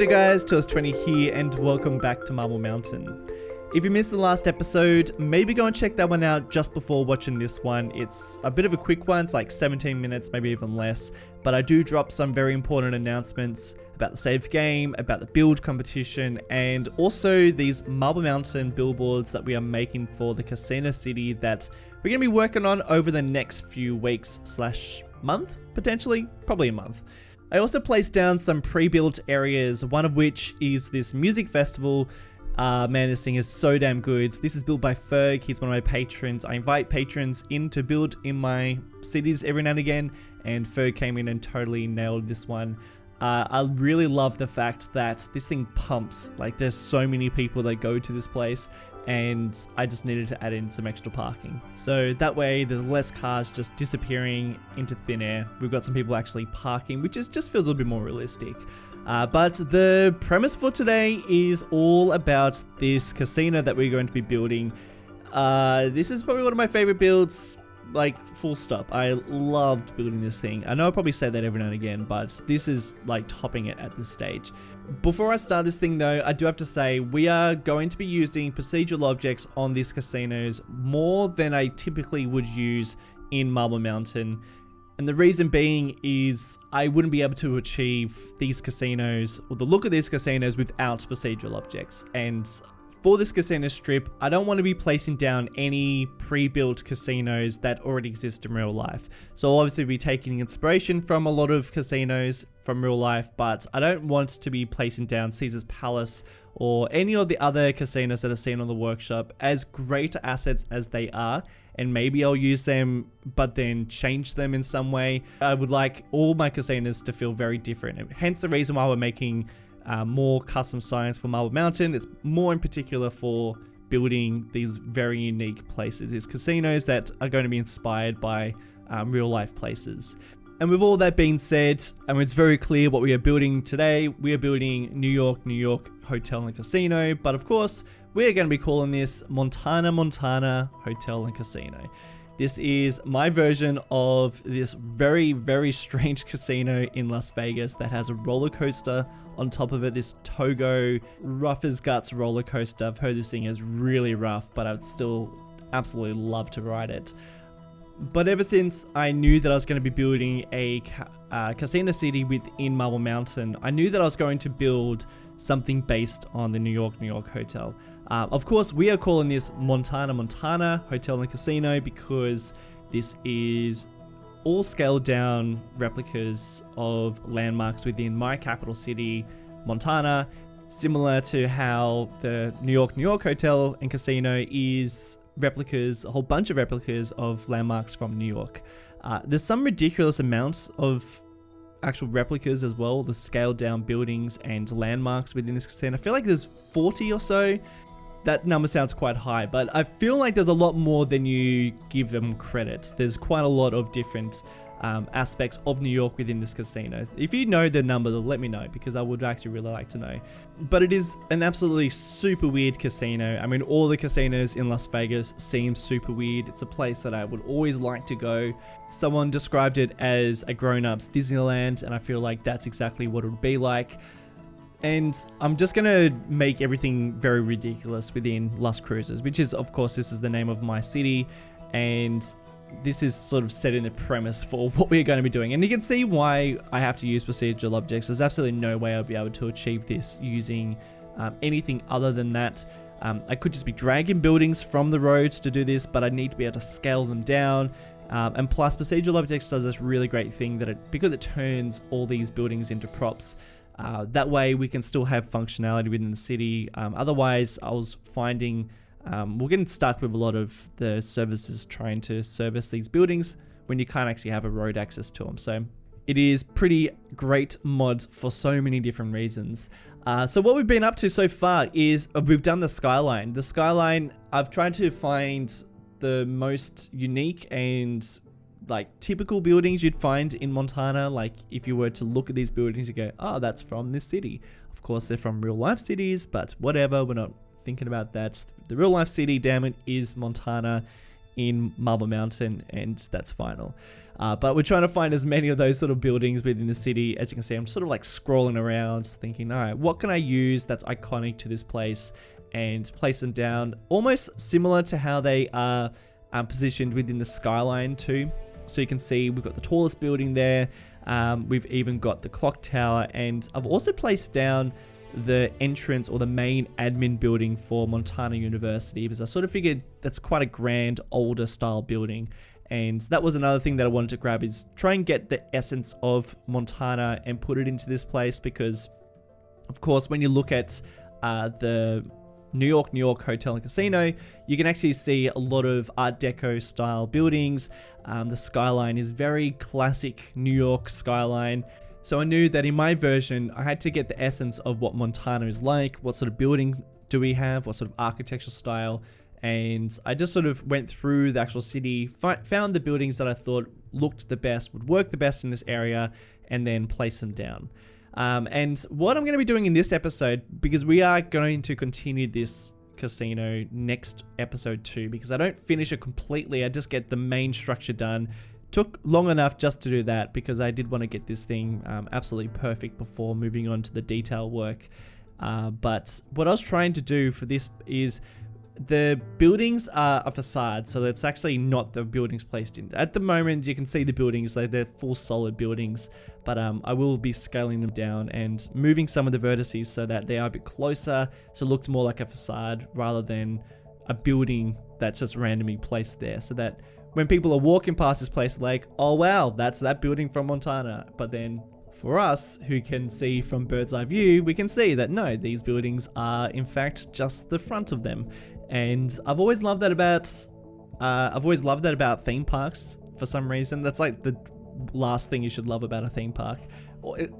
G'day guys, Toast20 here and welcome back to Marble Mountain. If you missed the last episode, maybe go and check that one out just before watching this one. It's a bit of a quick one, it's like 17 minutes, maybe even less, but I do drop some very important announcements about the save game, about the build competition, and also these Marble Mountain billboards that we are making for the casino city that we're going to be working on over the next few weeks / month, potentially, probably a month. I also placed down some pre-built areas, one of which is this music festival. Man, this thing is so damn good. This is built by Ferg, he's one of my patrons. I invite patrons in to build in my cities every now and again, and Ferg came in and totally nailed this one. I really love the fact that this thing pumps. Like, there's so many people that go to this place, and I just needed to add in some extra parking. So that way there's less cars just disappearing into thin air. We've got some people actually parking, which just feels a little bit more realistic. But the premise for today is all about this casino that we're going to be building. This is probably one of my favorite builds, like full stop. I loved building this thing. I know I'll probably say that every now and again, but this is like topping it at this stage. Before I start this thing though, I do have to say we are going to be using procedural objects on these casinos more than I typically would use in Marble Mountain. And the reason being is I wouldn't be able to achieve these casinos or the look of these casinos without procedural objects. And for this casino strip, I don't want to be placing down any pre-built casinos that already exist in real life. So I'll obviously be taking inspiration from a lot of casinos from real life, but I don't want to be placing down Caesar's Palace or any of the other casinos that are seen on the workshop, as great assets as they are. And maybe I'll use them, but then change them in some way. I would like all my casinos to feel very different. And hence the reason why we're making more custom signs for Marble Mountain. It's more in particular for building these very unique places, these casinos that are going to be inspired by real life places. And with all that being said, I mean, it's very clear what we are building today. We are building New York Hotel and Casino, but of course we're going to be calling this Montana Hotel and Casino. This is my version of this very, very strange casino in Las Vegas that has a roller coaster on top of it. This Togo rough as guts roller coaster. I've heard this thing is really rough, but I would still absolutely love to ride it. But ever since I knew that I was going to be building a casino city within Marble Mountain, I knew that I was going to build something based on the New York Hotel. Of course, we are calling this Montana Hotel and Casino because this is all scaled down replicas of landmarks within my capital city, Montana, similar to how the New York Hotel and Casino is replicas, a whole bunch of replicas of landmarks from New York. There's some ridiculous amounts of actual replicas as well, the scaled down buildings and landmarks within this casino. I feel like there's 40 or so. That number sounds quite high, but I feel like there's a lot more than you give them credit. There's quite a lot of different aspects of New York within this casino. If you know the number, let me know, because I would actually really like to know. But it is an absolutely super weird casino. I mean, all the casinos in Las Vegas seem super weird. It's a place that I would always like to go. Someone described it as a grown-ups Disneyland, and I feel like that's exactly what it would be like. And I'm just gonna make everything very ridiculous within Las Cruces, which is, of course, this is the name of my city, and this is sort of setting the premise for what we're going to be doing. And you can see why I have to use procedural objects. There's absolutely no way I'll be able to achieve this using anything other than that. I could just be dragging buildings from the roads to do this, but I need to be able to scale them down. And plus, procedural objects does this really great thing that because it turns all these buildings into props, that way we can still have functionality within the city. Otherwise, I was finding we're getting stuck with a lot of the services trying to service these buildings when you can't actually have a road access to them. So it is pretty great mod for so many different reasons. So what we've been up to so far is we've done the Skyline. The Skyline, I've tried to find the most unique and like typical buildings you'd find in Montana. Like if you were to look at these buildings, you go, oh, that's from this city. Of course, they're from real life cities, but whatever, we're not thinking about that. The real life city, damn it, is Montana. in Marble Mountain, and that's final. But we're trying to find as many of those sort of buildings within the city. As you can see, I'm sort of like scrolling around thinking, all right, what can I use that's iconic to this place, and place them down almost similar to how they are positioned within the Skyline too. So you can see we've got the tallest building there. We've even got the clock tower, and I've also placed down the entrance or the main admin building for Montana University, because I sort of figured that's quite a grand older style building. And that was another thing that I wanted to grab, is try and get the essence of Montana and put it into this place, because of course when you look at the New York Hotel and Casino, you can actually see a lot of Art Deco style buildings. The skyline is very classic New York skyline. So I knew that in my version, I had to get the essence of what Montana is like, what sort of building do we have, what sort of architectural style. And I just sort of went through the actual city, found the buildings that I thought looked the best, would work the best in this area, and then place them down. And what I'm going to be doing in this episode, because we are going to continue this casino next episode too, because I don't finish it completely, I just get the main structure done. Took long enough just to do that, because I did want to get this thing absolutely perfect before moving on to the detail work. But what I was trying to do for this is, the buildings are a facade, so it's actually not the buildings placed in. At the moment, you can see the buildings, they're full solid buildings, but I will be scaling them down and moving some of the vertices so that they are a bit closer, so it looks more like a facade rather than a building that's just randomly placed there, so that when people are walking past this place, like, oh wow, that's that building from Montana. But then for us who can see from bird's eye view, we can see that no, these buildings are in fact just the front of them. And I've always loved that about theme parks for some reason. That's like the last thing you should love about a theme park.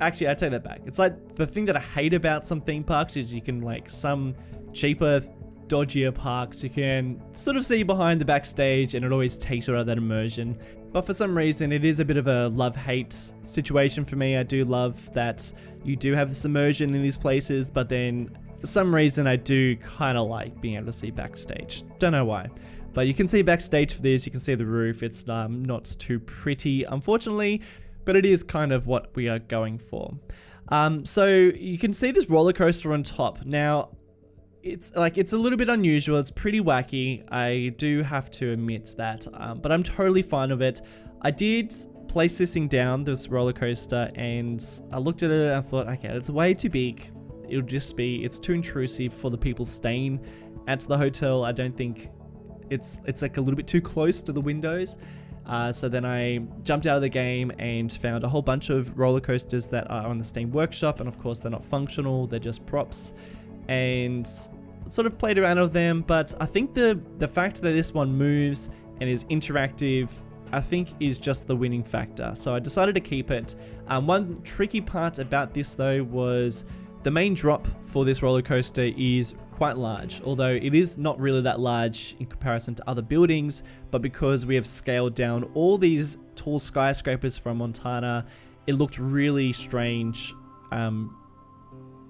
Actually, I take that back. It's like the thing that I hate about some theme parks is you can, like, some cheaper, dodgier parks, you can sort of see behind the backstage and it always takes you out of that immersion. But for some reason, it is a bit of a love-hate situation for me. I do love that you do have this immersion in these places, but then for some reason, I do kind of like being able to see backstage. Don't know why. But you can see backstage for this, you can see the roof. It's not too pretty, unfortunately, but it is kind of what we are going for. So you can see this roller coaster on top. Now, it's a little bit unusual. It's pretty wacky. I do have to admit that, but I'm totally fine with it. I did place this thing down, this roller coaster, and I looked at it and I thought, okay, it's way too big. It's too intrusive for the people staying at the hotel. I don't think it's like a little bit too close to the windows. So then I jumped out of the game and found a whole bunch of roller coasters that are on the Steam Workshop, and of course they're not functional, they're just props, and sort of played around with them. But I think the fact that this one moves and is interactive, I think is just the winning factor. So I decided to keep it. One tricky part about this though was the main drop for this roller coaster is quite large, although it is not really that large in comparison to other buildings, but because we have scaled down all these tall skyscrapers from Montana, it looked really strange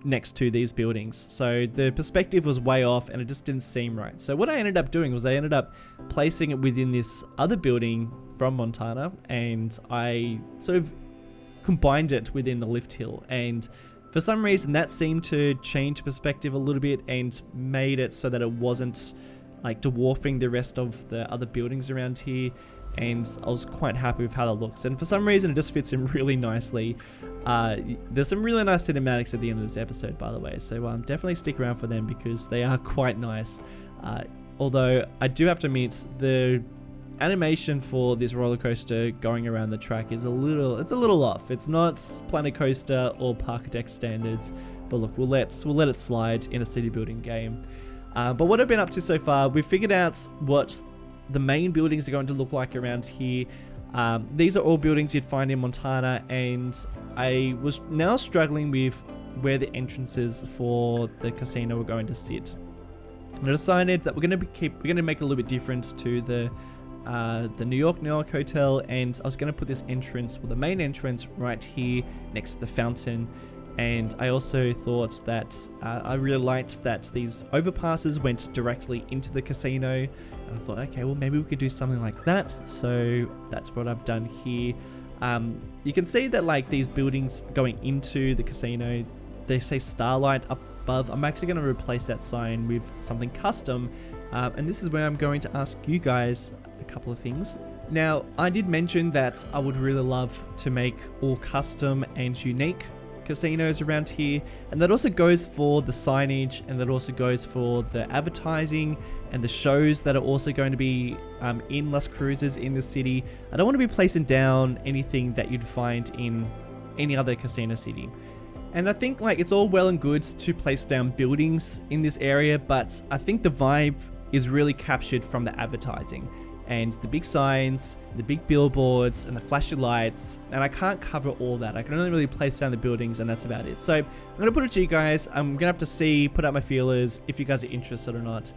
next to these buildings. So the perspective was way off and it just didn't seem right. So what I ended up doing was I ended up placing it within this other building from Montana, and I sort of combined it within the lift hill, and for some reason that seemed to change perspective a little bit and made it so that it wasn't like dwarfing the rest of the other buildings around here, and I was quite happy with how that looks. And for some reason it just fits in really nicely. There's some really nice cinematics at the end of this episode, by the way, so definitely stick around for them because they are quite nice. Although I do have to admit, the animation for this roller coaster going around the track is a little off. It's not Planet Coaster or Park Deck standards, but look, we'll let it slide in a city building game. But what I've been up to so far, we've figured out what the main buildings are going to look like around here. These are all buildings you'd find in Montana, and I was now struggling with where the entrances for the casino were going to sit. And I decided that we're going to make it a little bit different to the New York Hotel, and I was going to put this entrance, well, the main entrance right here next to the fountain. And I also thought that I really liked that these overpasses went directly into the casino. And I thought, okay, well, maybe we could do something like that. So that's what I've done here. You can see that like these buildings going into the casino, they say Starlight up above. I'm actually going to replace that sign with something custom. And this is where I'm going to ask you guys a couple of things. Now, I did mention that I would really love to make all custom and unique casinos around here, and that also goes for the signage, and that also goes for the advertising and the shows that are also going to be in Las Cruces in the city. I don't want to be placing down anything that you'd find in any other casino city. And I think like it's all well and good to place down buildings in this area, but I think the vibe is really captured from the advertising and the big signs, the big billboards, and the flashy lights. And I can't cover all that. I can only really place down the buildings, and that's about it. So I'm gonna put it to you guys. I'm gonna have to see, put out my feelers if you guys are interested or not.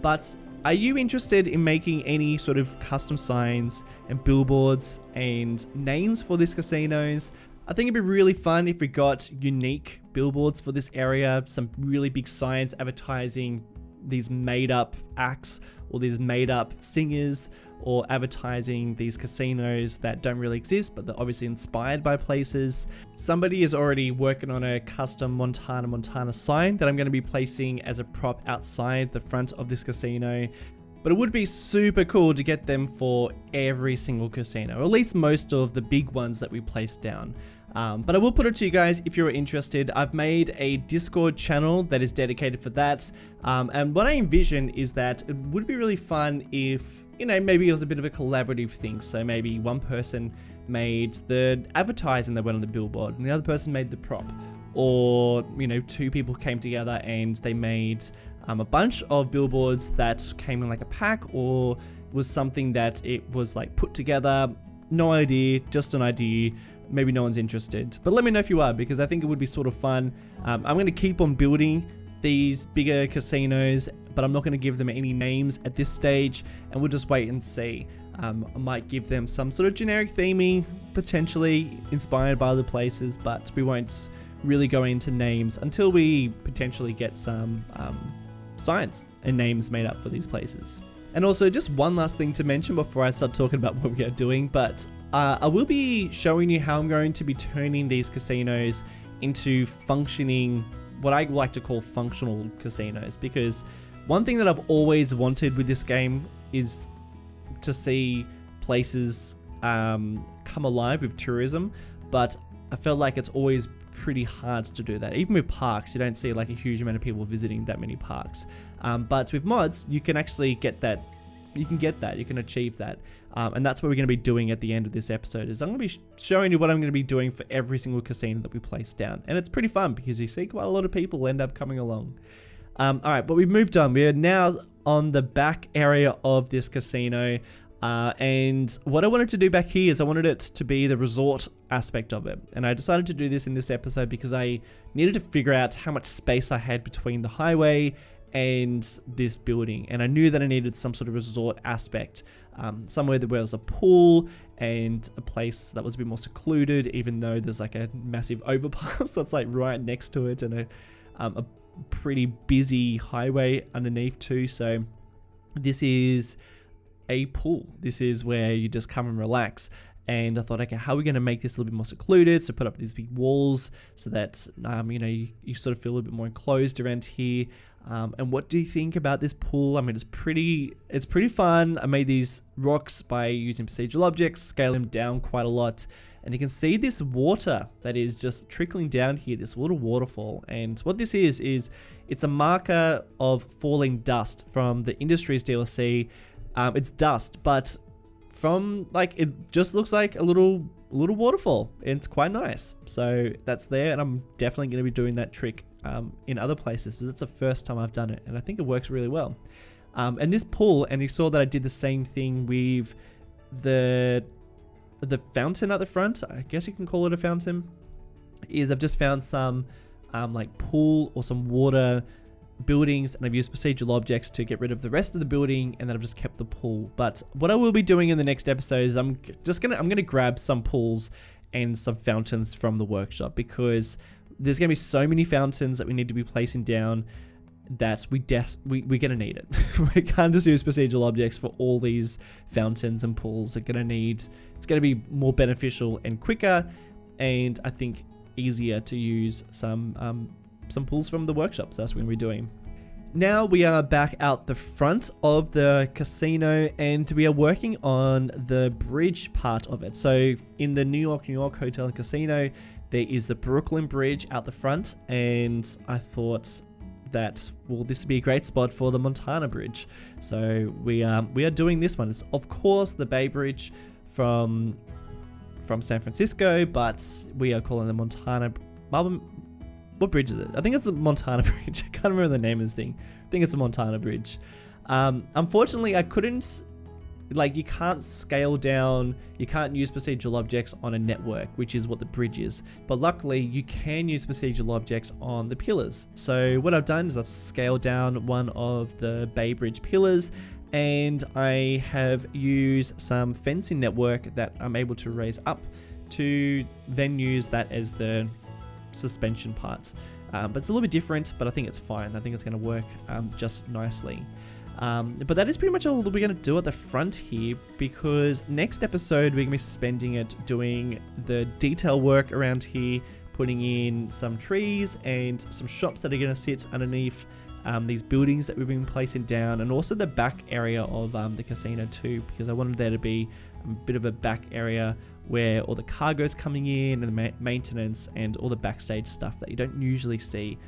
But are you interested in making any sort of custom signs and billboards and names for these casinos? I think it'd be really fun if we got unique billboards for this area, some really big signs advertising these made up acts or these made up singers, or advertising these casinos that don't really exist but they're obviously inspired by places. Somebody is already working on a custom Montana sign that I'm going to be placing as a prop outside the front of this casino. But it would be super cool to get them for every single casino, or at least most of the big ones that we place down. But I will put it to you guys if you're interested. I've made a Discord channel that is dedicated for that. And what I envision is that it would be really fun if, you know, maybe it was a bit of a collaborative thing. So maybe one person made the advertising that went on the billboard and the other person made the prop. Or, you know, two people came together and they made a bunch of billboards that came in like a pack, or was something that it was like put together. No idea, just an idea. Maybe no one's interested, but let me know if you are, because I think it would be sort of fun. I'm going to keep on building these bigger casinos, but I'm not going to give them any names at this stage, and we'll just wait and see. I might give them some sort of generic theming, potentially inspired by other places, but we won't really go into names until we potentially get some signs and names made up for these places. And also, just one last thing to mention before I start talking about what we are doing, but I will be showing you how I'm going to be turning these casinos into functioning, what I like to call functional casinos, because one thing that I've always wanted with this game is to see places come alive with tourism, but I felt like it's always pretty hard to do that. Even with parks, you don't see like a huge amount of people visiting that many parks. But with mods, you can actually get that. You can achieve that. And that's what we're going to be doing at the end of this episode. Is I'm going to be showing you what I'm going to be doing for every single casino that we place down. And it's pretty fun because you see quite a lot of people end up coming along. Alright, but we've moved on. We are now on the back area of this casino. And what I wanted to do back here is I wanted it to be the resort aspect of it. And I decided to do this in this episode because I needed to figure out how much space I had between the highway and this building. And I knew that I needed some sort of resort aspect, somewhere where there was a pool and a place that was a bit more secluded, even though there's like a massive overpass that's like right next to it, and a pretty busy highway underneath too. So this is a pool. This is where you just come and relax. And I thought, okay, how are we going to make this a little bit more secluded? So put up these big walls so that, you know, you sort of feel a little bit more enclosed around here. And what do you think about this pool? I mean, it's pretty fun. I made these rocks by using procedural objects, scale them down quite a lot. And you can see this water that is just trickling down here, this little waterfall. And what this is it's a marker of falling dust from the Industries DLC. It's dust, but from like, it just looks like a little waterfall. It's quite nice. So that's there, and I'm definitely going to be doing that trick in other places, because it's the first time I've done it, and I think it works really well. And this pool, and you saw that I did the same thing with the fountain at the front. I guess you can call it a fountain. Is I've just found some like pool or some water buildings, and I've used procedural objects to get rid of the rest of the building, and then I've just kept the pool. But what I will be doing in the next episode is I'm gonna grab some pools and some fountains from the workshop, because There's going to be so many fountains that we need to be placing down that we're going to need it. We can't just use procedural objects for all these fountains and pools. It's going to be more beneficial and quicker, and I think easier to use some pools from the workshop. So that's what we're doing. Now we are back out the front of the casino, and we are working on the bridge part of it. So in the New York Hotel and Casino, there is the Brooklyn Bridge out the front, and I thought that, well, this would be a great spot for the Montana Bridge. So we are doing this one. It's of course the Bay Bridge from San Francisco, but we are calling the Montana. What bridge is it? I think it's the Montana Bridge. I can't remember the name of this thing. I think it's the Montana Bridge. Unfortunately, I couldn't. You can't scale down, you can't use procedural objects on a network, which is what the bridge is. But luckily, you can use procedural objects on the pillars. So what I've done is I've scaled down one of the Bay Bridge pillars, and I have used some fencing network that I'm able to raise up to then use that as the suspension part. But it's a little bit different, but I think it's fine. I think it's going to work just nicely. But that is pretty much all that we're going to do at the front here, because next episode we're going to be spending it doing the detail work around here, putting in some trees and some shops that are going to sit underneath these buildings that we've been placing down, and also the back area of the casino too, because I wanted there to be a bit of a back area where all the cargo's coming in and the maintenance and all the backstage stuff that you don't usually see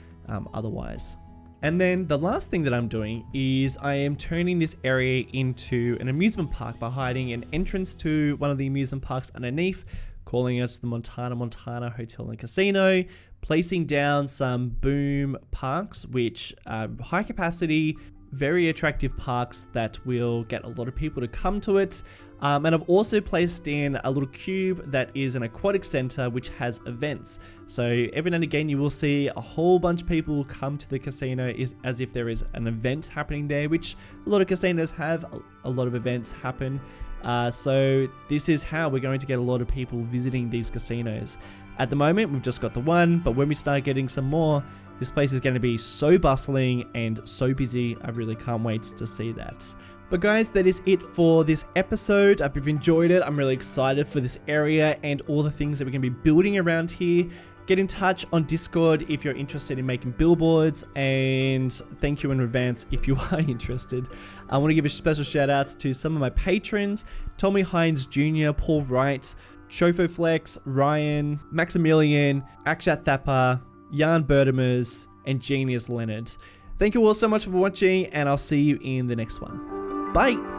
otherwise. And then the last thing that I'm doing is I am turning this area into an amusement park by hiding an entrance to one of the amusement parks underneath, calling it the Montana Hotel and Casino, placing down some boom parks, which are high capacity, very attractive parks that will get a lot of people to come to it. And I've also placed in a little cube that is an aquatic center which has events. So every now and again you will see a whole bunch of people come to the casino as if there is an event happening there, which a lot of casinos have a lot of events happen. So this is how we're going to get a lot of people visiting these casinos. At the moment we've just got the one, but when we start getting some more, this place is going to be so bustling and so busy. I really can't wait to see that. But guys, that is it for this episode. I hope you've enjoyed it. I'm really excited for this area and all the things that we're going to be building around here. Get in touch on Discord if you're interested in making billboards, and thank you in advance if you are interested. I want to give a special shout outs to some of my patrons: Tommy Hines Jr., Paul Wright, Chofoflex, Ryan, Maximilian, Akshat Thapar, Jan Bertimers, and Genius Leonard. Thank you all so much for watching, and I'll see you in the next one. Bye!